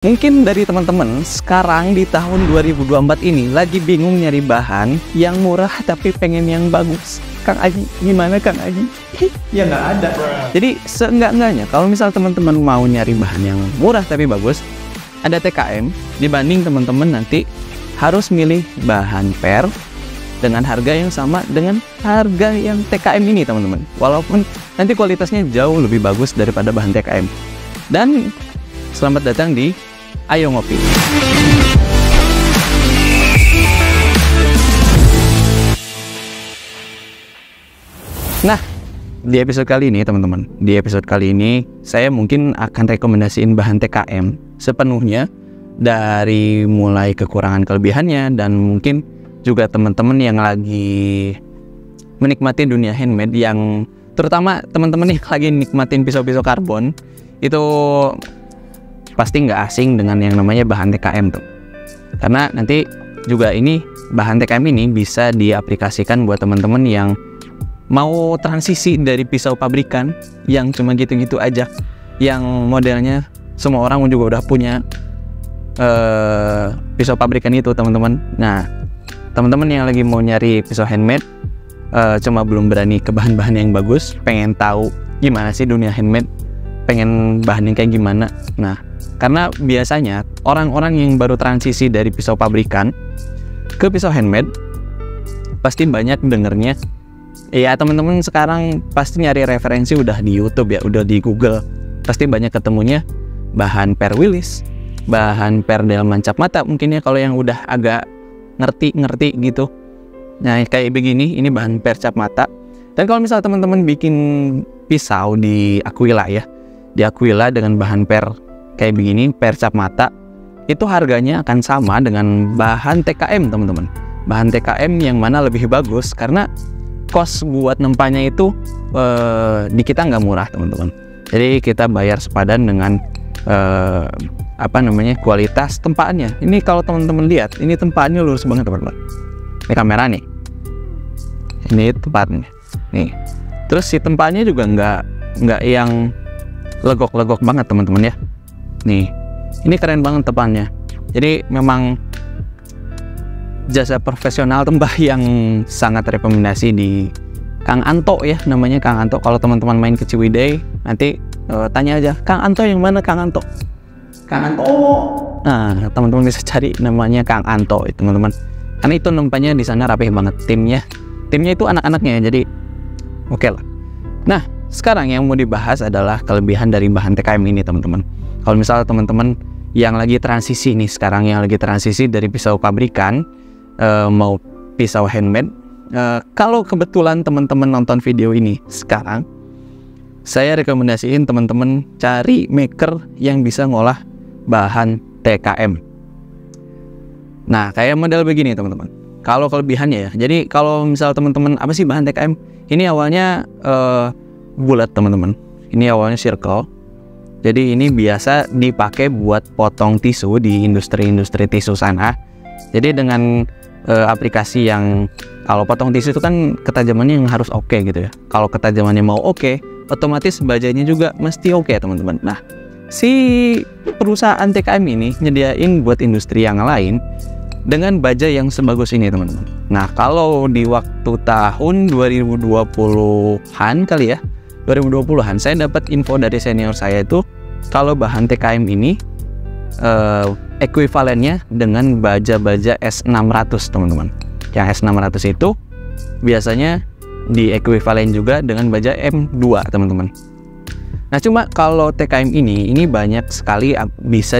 Mungkin dari teman-teman sekarang di tahun 2024 ini lagi bingung nyari bahan yang murah tapi pengen yang bagus. Kang Aji, gimana Kang Aji? Ya nggak ada. Jadi seenggak-enggaknya kalau misal teman-teman mau nyari bahan yang murah tapi bagus, ada TKM dibanding teman-teman nanti harus milih bahan per dengan harga yang sama dengan harga yang TKM ini teman-teman. Walaupun nanti kualitasnya jauh lebih bagus daripada bahan TKM. Dan selamat datang di Ayo Ngopi. Nah, di episode kali ini teman-teman, saya mungkin akan rekomendasiin bahan TKM sepenuhnya dari mulai kekurangan kelebihannya, dan mungkin juga teman-teman yang lagi menikmati dunia handmade, yang terutama teman-teman yang lagi nikmatin pisau-pisau karbon itu pasti nggak asing dengan yang namanya bahan TKM tuh, karena nanti juga ini bahan TKM ini bisa diaplikasikan buat teman-teman yang mau transisi dari pisau pabrikan yang cuma gitu-gitu aja, yang modelnya semua orang juga udah punya pisau pabrikan itu teman-teman. Nah, teman-teman yang lagi mau nyari pisau handmade cuma belum berani ke bahan-bahan yang bagus, pengen tahu gimana sih dunia handmade, pengen bahan yang kayak gimana. Nah, karena biasanya orang-orang yang baru transisi dari pisau pabrikan ke pisau handmade pasti banyak dengernya, ya teman-teman sekarang pasti nyari referensi udah di YouTube ya, udah di Google, pasti banyak ketemunya bahan per Willis, bahan per delman cap mata mungkin ya kalau yang udah agak ngerti gitu. Nah kayak begini, ini bahan per cap mata. Dan kalau misal teman-teman bikin pisau di Aquila ya, di Aquila dengan bahan per kayak begini, per cap mata, itu harganya akan sama dengan bahan TKM teman-teman. Bahan TKM yang mana lebih bagus, karena cost buat nempanya itu di kita nggak murah teman-teman. Jadi kita bayar sepadan dengan kualitas tempaannya. Ini kalau teman-teman lihat, ini tempaannya lurus banget teman-teman. Ini kamera nih, ini tempatnya nih. Terus si tempaannya juga nggak yang legok-legok banget teman-teman ya. Nih, ini keren banget tepannya. Jadi memang jasa profesional tembah yang sangat rekomendasi di Kang Anto ya, namanya Kang Anto. Kalau teman-teman main ke Ciwidey nanti tanya aja, Kang Anto yang mana Kang Anto? Kang Anto. Nah, teman-teman bisa cari namanya Kang Anto itu teman-teman. Karena itu nempanya di sana rapih banget, timnya itu anak-anaknya, jadi oke lah. Nah, sekarang yang mau dibahas adalah kelebihan dari bahan TKM ini teman-teman. Kalau misalnya teman-teman yang lagi transisi nih sekarang, yang lagi transisi dari pisau pabrikan mau pisau handmade, kalau kebetulan teman-teman nonton video ini sekarang, saya rekomendasiin teman-teman cari maker yang bisa ngolah bahan TKM. Nah kayak model begini teman-teman. Kalau kelebihannya ya, jadi kalau misal teman-teman apa sih bahan TKM, ini awalnya bulat teman-teman, ini awalnya circle. Jadi ini biasa dipakai buat potong tisu di industri-industri tisu sana. Jadi dengan aplikasi yang kalau potong tisu itu kan ketajamannya yang harus oke gitu ya. Kalau ketajamannya mau oke, otomatis bajanya juga mesti oke teman-teman. Nah, si perusahaan TKM ini nyediain buat industri yang lain dengan baja yang sebagus ini teman-teman. Nah, kalau di waktu tahun 2020-an kali ya, 2020-an saya dapat info dari senior saya itu kalau bahan TKM ini ekuivalennya dengan baja-baja S600 teman-teman. Yang S600 itu biasanya diekuivalen juga dengan baja M2 teman-teman. Nah cuma kalau TKM ini banyak sekali bisa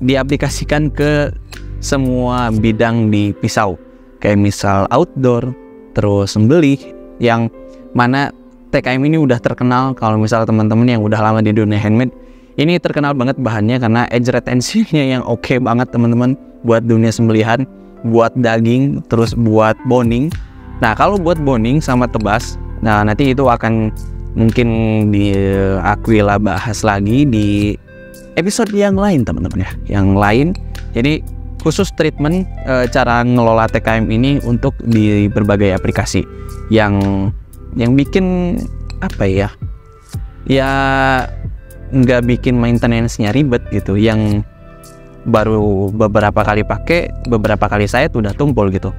diaplikasikan ke semua bidang di pisau, kayak misal outdoor, terus sembelih, yang mana TKM ini udah terkenal. Kalau misal teman-teman yang udah lama di dunia handmade, ini terkenal banget bahannya karena edge retention-nya yang oke banget teman-teman, buat dunia sembelihan, buat daging, terus buat boning. Nah kalau buat boning sama tebas, nah nanti itu akan mungkin di Aquila bahas lagi di episode yang lain teman-teman ya, yang lain. Jadi khusus treatment cara ngelola TKM ini untuk di berbagai aplikasi yang bikin apa ya nggak bikin maintenance-nya ribet gitu, yang baru beberapa kali pakai, beberapa kali sayat udah tumpul gitu.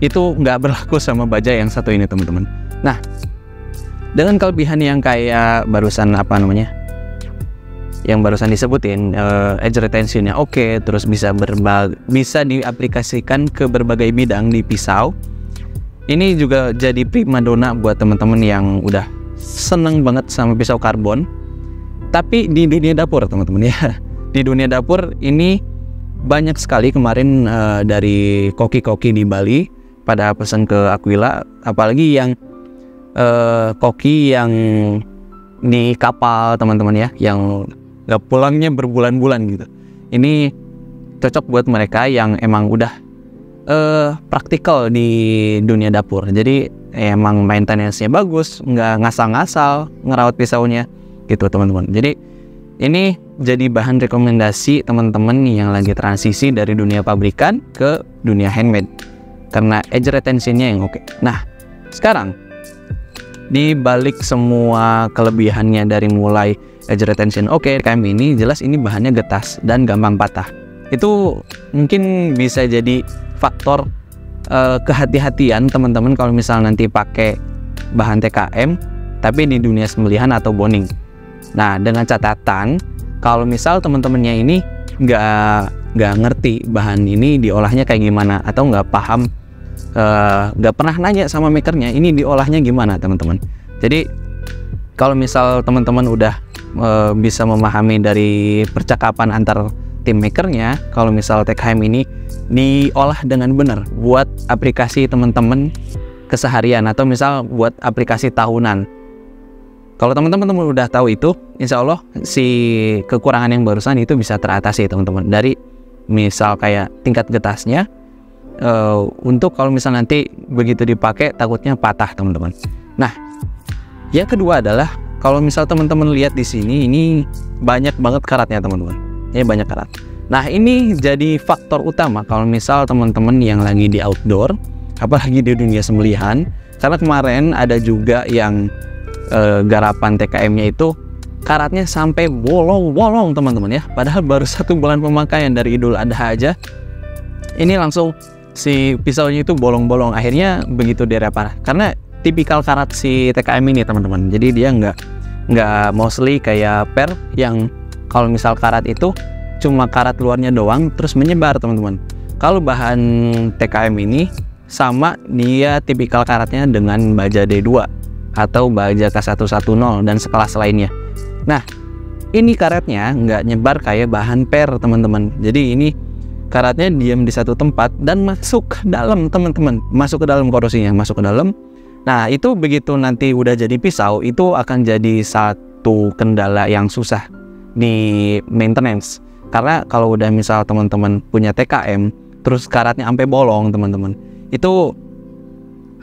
Itu nggak berlaku sama baja yang satu ini teman-teman. Nah, dengan kelebihan yang kayak barusan yang barusan disebutin, edge retentionnya oke, terus bisa diaplikasikan ke berbagai bidang di pisau. Ini juga jadi primadona buat teman-teman yang udah seneng banget sama pisau karbon. Tapi di dunia dapur teman-teman ya, di dunia dapur ini banyak sekali kemarin dari koki-koki di Bali pada pesan ke Aquila, apalagi yang koki yang di kapal teman-teman ya, yang nggak pulangnya berbulan-bulan gitu. Ini cocok buat mereka yang emang udah praktikal di dunia dapur. Jadi emang maintenance-nya bagus, nggak ngasal-ngasal ngerawat pisaunya gitu teman-teman. Jadi ini jadi bahan rekomendasi teman-teman yang lagi transisi dari dunia pabrikan ke dunia handmade karena edge retention-nya yang oke. Nah, sekarang di balik semua kelebihannya dari mulai edge retention oke, TKM ini jelas ini bahannya getas dan gampang patah. Itu mungkin bisa jadi faktor kehati-hatian teman-teman kalau misal nanti pakai bahan TKM tapi di dunia sembelihan atau boning. Nah, dengan catatan kalau misal teman-temannya ini nggak ngerti bahan ini diolahnya kayak gimana atau nggak paham, nggak pernah nanya sama makernya ini diolahnya gimana teman-teman. Jadi kalau misal teman-teman udah bisa memahami dari percakapan antar tim makernya, kalau misal TKM ini diolah dengan benar buat aplikasi teman-teman keseharian atau misal buat aplikasi tahunan. Kalau teman-teman udah tahu itu, insya Allah si kekurangan yang barusan itu bisa teratasi teman-teman. Dari misal kayak tingkat getasnya, untuk kalau misal nanti begitu dipakai takutnya patah teman-teman. Nah, yang kedua adalah kalau misal teman-teman lihat di sini ini banyak banget karatnya teman-teman. Ini banyak karat. Nah, ini jadi faktor utama kalau misal teman-teman yang lagi di outdoor, apalagi di dunia sembelihan. Karena kemarin ada juga yang garapan TKM-nya itu karatnya sampai bolong-bolong teman-teman ya. Padahal baru 1 bulan pemakaian dari Idul Adha aja, ini langsung si pisaunya itu bolong-bolong. Akhirnya begitu direpar karena tipikal karat si TKM ini teman-teman. Jadi dia nggak mostly kayak per yang kalau misal karat itu cuma karat luarnya doang terus menyebar teman-teman. Kalau bahan TKM ini sama, dia tipikal karatnya dengan baja D2 atau baja K110 dan sekelas lainnya. Nah, ini karetnya nggak nyebar kayak bahan per teman-teman. Jadi ini karatnya diam di satu tempat dan masuk ke dalam teman-teman, masuk ke dalam korosinya, masuk ke dalam. Nah, itu begitu nanti udah jadi pisau, itu akan jadi satu kendala yang susah di maintenance. Karena kalau udah misal teman-teman punya TKM terus karatnya sampai bolong teman-teman, itu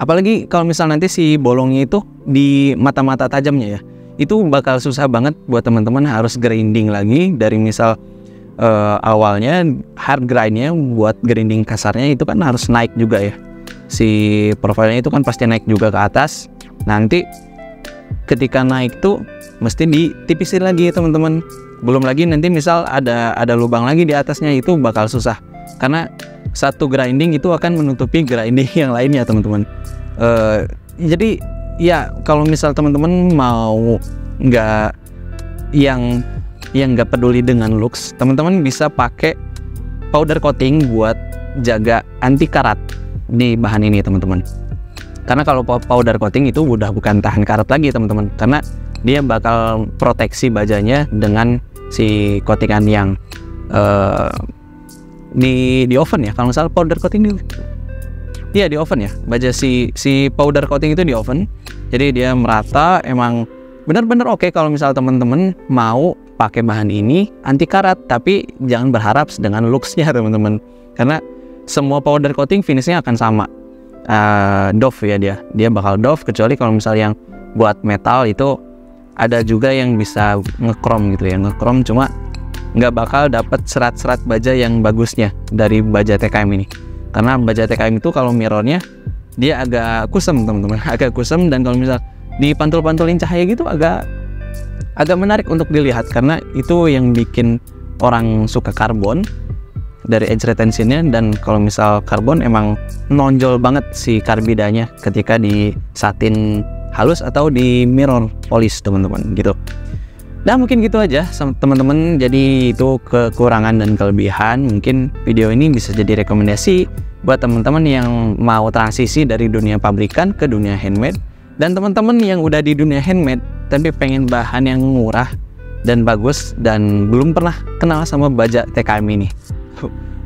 apalagi kalau misal nanti si bolongnya itu di mata-mata tajamnya ya, itu bakal susah banget buat teman-teman harus grinding lagi dari misal awalnya hard grindnya buat grinding kasarnya itu kan harus naik juga ya, si profilnya itu kan pasti naik juga ke atas. Nanti ketika naik tuh mesti ditipisin lagi teman-teman. Belum lagi nanti misal ada lubang lagi di atasnya, itu bakal susah karena satu grinding itu akan menutupi grinding yang lainnya teman-teman. Jadi ya kalau misal teman-teman mau nggak yang nggak peduli dengan looks, teman-teman bisa pakai powder coating buat jaga anti karat di bahan ini teman-teman. Karena kalau powder coating itu udah bukan tahan karat lagi teman-teman, karena dia bakal proteksi bajanya dengan si coatingan yang di oven ya, kalau misalnya powder coating iya di oven ya, baja si powder coating itu di oven, jadi dia merata. Emang benar-benar oke kalau misal teman-teman mau pakai bahan ini anti karat, tapi jangan berharap dengan looksnya teman-teman, karena semua powder coating finishnya akan sama, doff ya, dia bakal doff, kecuali kalau misal yang buat metal itu ada juga yang bisa nge-chrome gitu ya, nge-chrome, cuma nggak bakal dapat serat-serat baja yang bagusnya dari baja TKM ini. Karena baja TKM itu kalau mirrornya dia agak kusem teman-teman, agak kusem, dan kalau misal dipantul-pantulin cahaya gitu agak menarik untuk dilihat, karena itu yang bikin orang suka karbon dari edge retentionnya, dan kalau misal karbon emang nonjol banget si karbidanya ketika di satin halus atau di mirror polish teman-teman gitu. Dan mungkin gitu aja teman-teman, jadi itu kekurangan dan kelebihan. Mungkin video ini bisa jadi rekomendasi buat teman-teman yang mau transisi dari dunia pabrikan ke dunia handmade, dan teman-teman yang udah di dunia handmade tapi pengen bahan yang murah dan bagus dan belum pernah kenal sama baja TKM ini.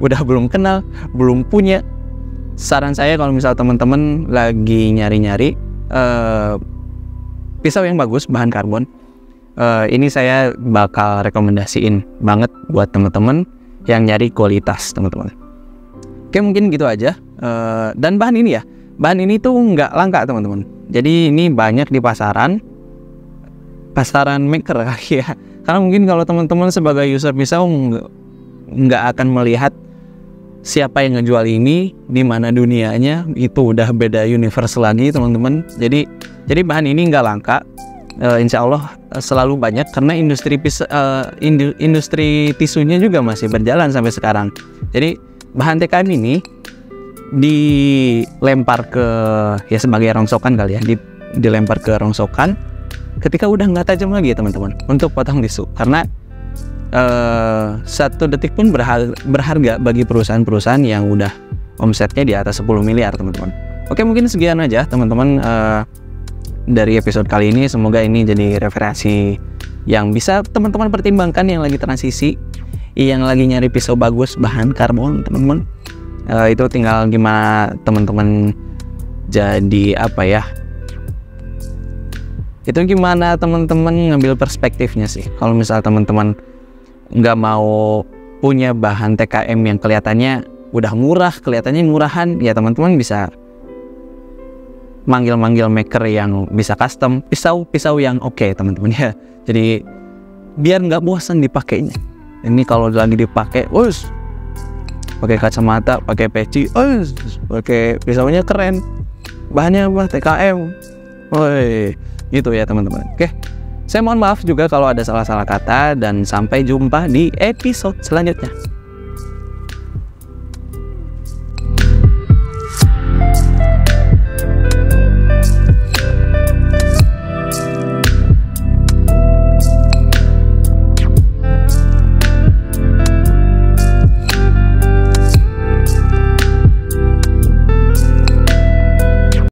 Udah belum kenal, belum punya. Saran saya kalau misal teman-teman lagi nyari-nyari pisau yang bagus bahan karbon, ini saya bakal rekomendasiin banget buat teman-teman yang nyari kualitas teman-teman. Oke, mungkin gitu aja. Dan bahan ini tuh nggak langka teman-teman. Jadi ini banyak di pasaran maker ya. Karena mungkin kalau teman-teman sebagai user pisau nggak akan melihat siapa yang ngejual ini, di mana dunianya, itu udah beda universe lagi teman-teman. Jadi bahan ini nggak langka. Insya Allah selalu banyak, karena industri tisunya juga masih berjalan sampai sekarang. Jadi bahan TKM ini dilempar ke, ya sebagai rongsokan kali ya, dilempar ke rongsokan ketika udah nggak tajam lagi ya teman-teman untuk potong tisu, karena 1 detik pun berharga bagi perusahaan-perusahaan yang udah omsetnya di atas 10 miliar teman-teman. Oke, mungkin sekian aja teman-teman dari episode kali ini. Semoga ini jadi referensi yang bisa teman-teman pertimbangkan yang lagi transisi, yang lagi nyari pisau bagus bahan karbon teman-teman. Itu tinggal gimana teman-teman jadi apa ya, itu gimana teman-teman ngambil perspektifnya sih. Kalau misal teman-teman nggak mau punya bahan TKM yang kelihatannya udah murah, kelihatannya murahan, ya teman-teman bisa manggil maker yang bisa custom pisau yang oke teman-teman ya. Jadi biar nggak bosan dipakainya. Ini kalau lagi dipakai, pakai kacamata, pakai peci, pakai pisaunya keren, bahannya apa, TKM, gitu ya teman-teman. Oke, saya mohon maaf juga kalau ada salah-salah kata, dan sampai jumpa di episode selanjutnya.